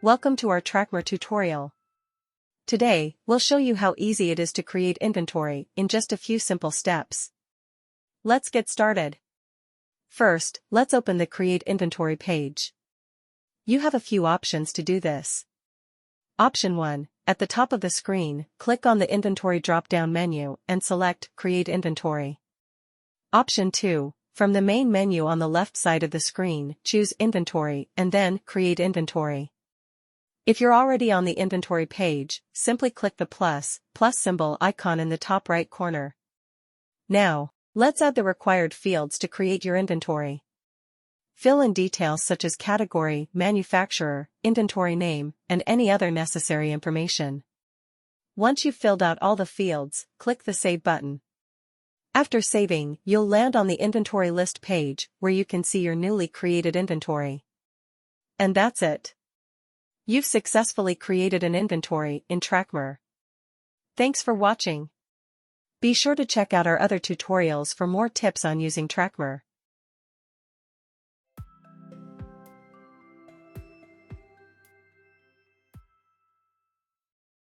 Welcome to our Tracmor tutorial. Today, we'll show you how easy it is to create inventory in just a few simple steps. Let's get started. First, let's open the Create Inventory page. You have a few options to do this. Option 1, at the top of the screen, click on the Inventory drop-down menu and select Create Inventory. Option 2, from the main menu on the left side of the screen, choose Inventory and then Create Inventory. If you're already on the inventory page, simply click the plus symbol icon in the top right corner. Now, let's add the required fields to create your inventory. Fill in details such as category, manufacturer, inventory name, and any other necessary information. Once you've filled out all the fields, click the Save button. After saving, you'll land on the inventory list page where you can see your newly created inventory. And that's it. You've successfully created an inventory in Tracmor. Thanks for watching. Be sure to check out our other tutorials for more tips on using Tracmor.